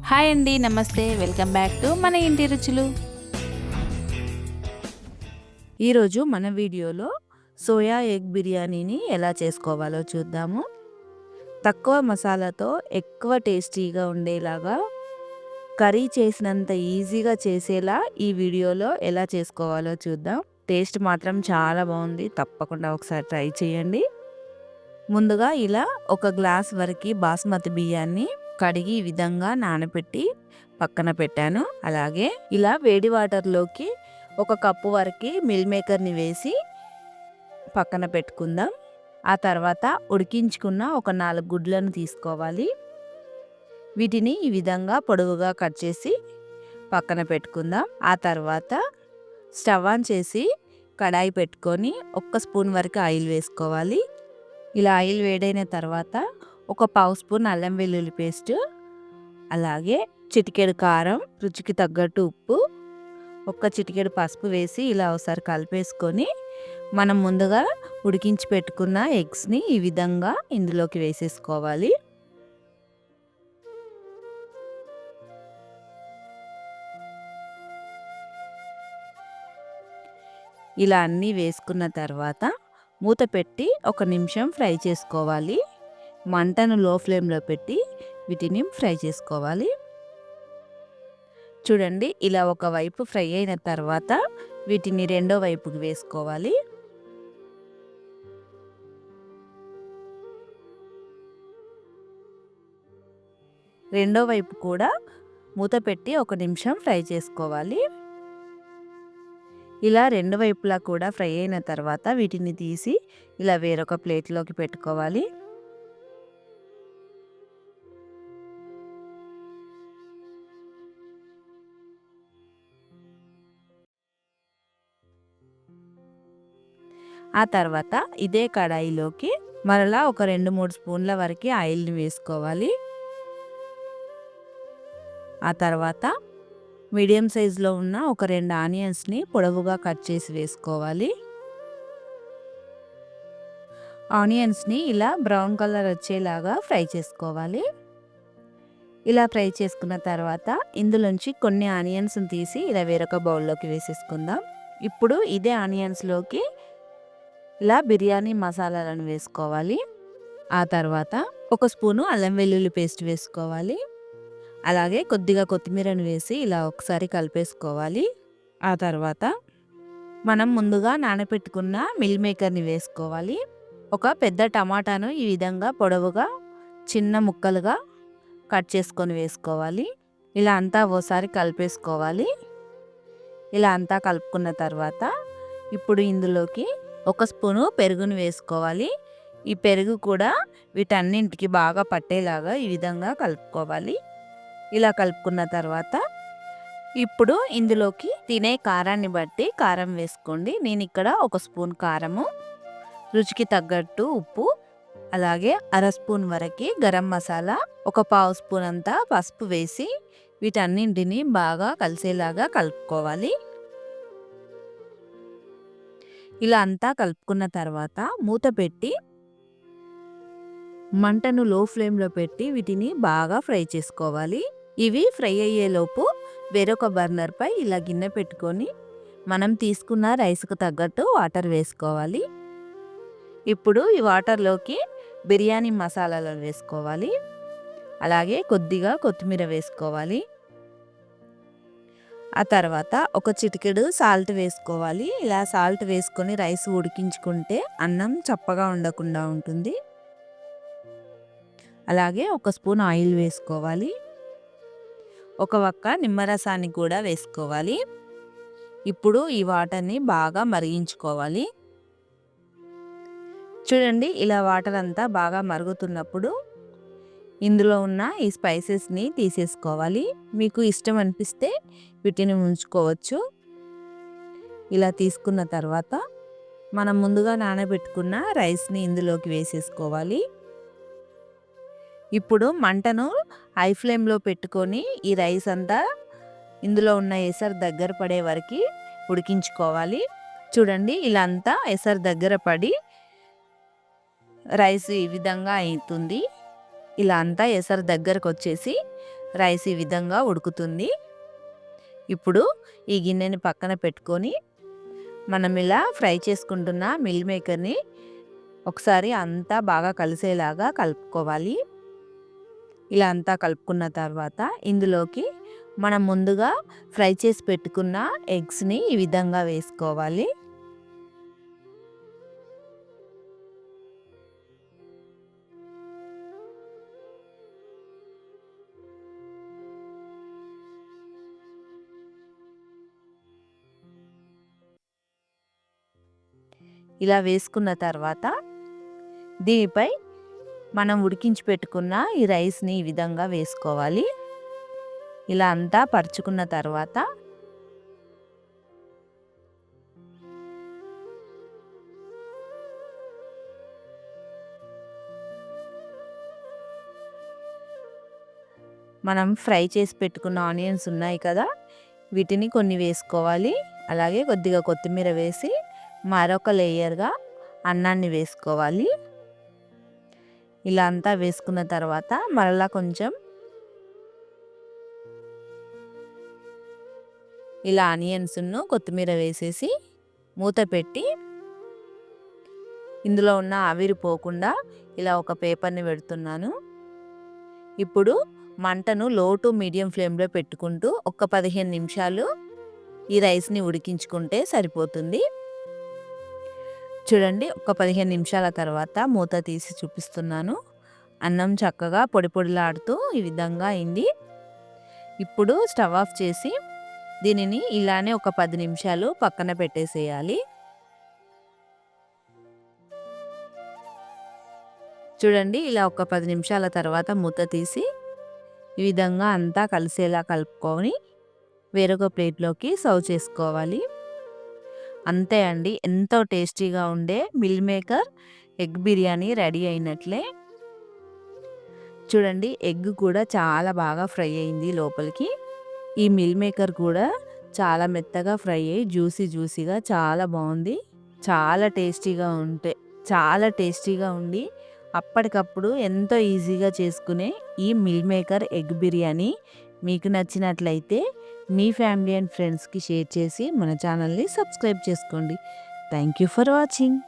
Hi అండి, నమస్తే. Welcome back to మన ఇంటి రుచులు. ఈరోజు మన వీడియోలో సోయా ఎగ్ బిర్యానీని ఎలా చేసుకోవాలో చూద్దాము. తక్కువ మసాలాతో ఎక్కువ టేస్టీగా ఉండేలాగా కర్రీ చేసినంత ఈజీగా చేసేలా ఈ వీడియోలో ఎలా చేసుకోవాలో చూద్దాం. టేస్ట్ మాత్రం చాలా బాగుంది. తప్పకుండా ఒకసారి ట్రై చేయండి. ముందుగా ఇలా ఒక గ్లాస్ వరకు బాస్మతి బియ్యాన్ని కడిగి ఈ విధంగా నానబెట్టి పక్కన పెట్టాను. అలాగే ఇలా వేడి వాటర్లోకి ఒక కప్పు వరకు మిల్ మేకర్ని వేసి పక్కన పెట్టుకుందాం. ఆ తర్వాత ఉడికించుకున్న ఒక 4 గుడ్లను తీసుకోవాలి. వీటిని ఈ విధంగా పొడవుగా కట్ చేసి పక్కన పెట్టుకుందాం. ఆ తర్వాత స్టవ్ ఆన్ చేసి కడాయి పెట్టుకొని 1 స్పూన్ వరకు ఆయిల్ వేసుకోవాలి. ఇలా ఆయిల్ వేడైన తర్వాత ఒక పావు స్పూన్ అల్లం వెల్లుల్లి పేస్ట్, అలాగే చిటికెడు కారం, రుచికి తగ్గట్టు ఉప్పు, ఒక చిటికెడు పసుపు వేసి ఇలా ఒకసారి కలిపేసుకొని మనం ముందుగా ఉడికించి పెట్టుకున్న ఎగ్స్ని ఈ విధంగా ఇందులోకి వేసేసుకోవాలి. ఇలా అన్నీ వేసుకున్న తర్వాత మూత పెట్టి 1 నిమిషం ఫ్రై చేసుకోవాలి. మంటను లో ఫ్లేమ్లో పెట్టి వీటిని ఫ్రై చేసుకోవాలి. చూడండి, ఇలా ఒక వైపు ఫ్రై అయిన తర్వాత వీటిని రెండో వైపుకి వేసుకోవాలి. రెండో వైపు కూడా మూత పెట్టి 1 నిమిషం ఫ్రై చేసుకోవాలి. ఇలా రెండు వైపులా కూడా ఫ్రై అయిన తర్వాత వీటిని తీసి ఇలా వేరొక ప్లేట్లోకి పెట్టుకోవాలి. ఆ తర్వాత ఇదే కడాయిలోకి మరలా ఒక 2-3 స్పూన్ల వరకు ఆయిల్ని వేసుకోవాలి. ఆ తర్వాత మీడియం సైజులో ఉన్న ఒక 2 ఆనియన్స్ని పొడవుగా కట్ చేసి వేసుకోవాలి. ఆనియన్స్ని ఇలా బ్రౌన్ కలర్ వచ్చేలాగా ఫ్రై చేసుకోవాలి. ఇలా ఫ్రై చేసుకున్న తర్వాత ఇందులోంచి కొన్ని ఆనియన్స్ని తీసి ఇలా వేరొక బౌల్లోకి వేసేసుకుందాం. ఇప్పుడు ఇదే ఆనియన్స్లోకి ఇలా బిర్యానీ మసాలాలను వేసుకోవాలి. ఆ తర్వాత 1 స్పూను అల్లం వెల్లుల్లి పేస్ట్ వేసుకోవాలి. అలాగే కొద్దిగా కొత్తిమీరను వేసి ఇలా ఒకసారి కలిపేసుకోవాలి. ఆ తర్వాత మనం ముందుగా నానబెట్టుకున్న మిల్ మేకర్ని వేసుకోవాలి. ఒక పెద్ద టమాటాను ఈ విధంగా పొడవుగా చిన్న ముక్కలుగా కట్ చేసుకొని వేసుకోవాలి. ఇలా అంతా ఓసారి కలిపేసుకోవాలి. ఇలా అంతా కలుపుకున్న తర్వాత ఇప్పుడు ఇందులోకి 1 స్పూను పెరుగును వేసుకోవాలి. ఈ పెరుగు కూడా వీటన్నింటికి బాగా పట్టేలాగా ఈ విధంగా కలుపుకోవాలి. ఇలా కలుపుకున్న తర్వాత ఇప్పుడు ఇందులోకి తినే కారాన్ని బట్టి కారం వేసుకోండి. నేను ఇక్కడ 1 స్పూన్ కారము, రుచికి తగ్గట్టు ఉప్పు, అలాగే 1/2 స్పూన్ వరకు గరం మసాలా, ఒక పావు స్పూన్ అంతా పసుపు వేసి వీటన్నింటిని బాగా కలిసేలాగా కలుపుకోవాలి. ఇలా అంతా కలుపుకున్న తర్వాత మూత పెట్టి మంటను లో ఫ్లేమ్లో పెట్టి వీటిని బాగా ఫ్రై చేసుకోవాలి. ఇవి ఫ్రై అయ్యేలోపు వేరొక బర్నర్పై ఇలా గిన్నె పెట్టుకొని మనం తీసుకున్న రైస్కు తగ్గట్టు వాటర్ వేసుకోవాలి. ఇప్పుడు ఈ వాటర్లోకి బిర్యానీ మసాలాలను వేసుకోవాలి. అలాగే కొద్దిగా కొత్తిమీర వేసుకోవాలి. ఆ తర్వాత ఒక చిటికెడు సాల్ట్ వేసుకోవాలి. ఇలా సాల్ట్ వేసుకొని రైస్ ఉడికించుకుంటే అన్నం చప్పగా ఉండకుండా ఉంటుంది. అలాగే 1 స్పూన్ ఆయిల్ వేసుకోవాలి. ఒక వక్క నిమ్మరసాన్ని కూడా వేసుకోవాలి. ఇప్పుడు ఈ వాటర్ని బాగా మరిగించుకోవాలి. చూడండి, ఇలా వాటర్ అంతా బాగా మరుగుతున్నప్పుడు ఇందులో ఉన్న ఈ స్పైసెస్ని తీసేసుకోవాలి. మీకు ఇష్టం అనిపిస్తే వీటిని ఉంచుకోవచ్చు. ఇలా తీసుకున్న తర్వాత మనం ముందుగా నానబెట్టుకున్న రైస్ని ఇందులోకి వేసేసుకోవాలి. ఇప్పుడు మంటను హై ఫ్లేమ్లో పెట్టుకొని ఈ రైస్ అంతా ఇందులో ఉన్న ఎసరు దగ్గర పడే వరకు ఉడికించుకోవాలి. చూడండి, ఇలా అంతా ఎసరు దగ్గర పడి రైస్ ఈ విధంగా అవుతుంది. ఇలా అంతా ఎసరు దగ్గరకు వచ్చేసి రైస్ ఈ విధంగా ఉడుకుతుంది. ఇప్పుడు ఈ గిన్నెని పక్కన పెట్టుకొని మనం ఇలా ఫ్రై చేసుకుంటున్న మిల్ మేకర్ని ఒకసారి అంతా బాగా కలిసేలాగా కలుపుకోవాలి. ఇలా అంతా కలుపుకున్న తర్వాత ఇందులోకి మనం ముందుగా ఫ్రై చేసి పెట్టుకున్న ఎగ్స్ని ఈ విధంగా వేసుకోవాలి. ఇలా వేసుకున్న తర్వాత దీనిపై మనం ఉడికించి పెట్టుకున్న ఈ రైస్ని ఈ విధంగా వేసుకోవాలి. ఇలా అంతా పరుచుకున్న తర్వాత మనం ఫ్రై చేసి పెట్టుకున్న ఆనియన్స్ ఉన్నాయి కదా, వీటిని కొన్ని వేసుకోవాలి. అలాగే కొద్దిగా కొత్తిమీర వేసి మరొక లేయర్గా అన్నాన్ని వేసుకోవాలి. ఇలా అంతా వేసుకున్న తర్వాత మరలా కొంచెం ఇలా ఆనియన్స్ను కొత్తిమీర వేసేసి మూత పెట్టి ఇందులో ఉన్న ఆవిరి పోకుండా ఇలా ఒక పేపర్ని పెడుతున్నాను. ఇప్పుడు మంటను లో టు మీడియం ఫ్లేమ్లో పెట్టుకుంటూ ఒక 15 నిమిషాలు ఈ రైస్ని ఉడికించుకుంటే సరిపోతుంది. చూడండి, ఒక 15 నిమిషాల తర్వాత మూత తీసి చూపిస్తున్నాను. అన్నం చక్కగా పొడి పొడిలాడుతూ ఈ విధంగా అయింది. ఇప్పుడు స్టవ్ ఆఫ్ చేసి దీనిని ఇలానే ఒక 10 నిమిషాలు పక్కన పెట్టేసేయాలి. చూడండి, ఇలా ఒక 10 నిమిషాల తర్వాత మూత తీసి ఈ విధంగా అంతా కలిసేలా కలుపుకొని వేరొక ప్లేట్లోకి సర్వ్ చేసుకోవాలి. అంతే అండి, ఎంతో టేస్టీగా ఉండే meal maker egg biryani ready అయినట్లే. చూడండి, ఎగ్ కూడా చాలా బాగా ఫ్రై అయింది లోపలికి. ఈ మిల్ మేకర్ కూడా చాలా మెత్తగా ఫ్రై అయ్యి జ్యూసీగా చాలా బాగుంది. చాలా టేస్టీగా ఉండి అప్పటికప్పుడు ఎంతో ఈజీగా చేసుకునే ఈ మిల్ మేకర్ ఎగ్ బిర్యానీ మీకు నచ్చినట్లయితే మీ ఫ్యామిలీ అండ్ ఫ్రెండ్స్కి షేర్ చేసి మన ఛానల్ని సబ్స్క్రైబ్ చేసుకోండి. Thank you for watching.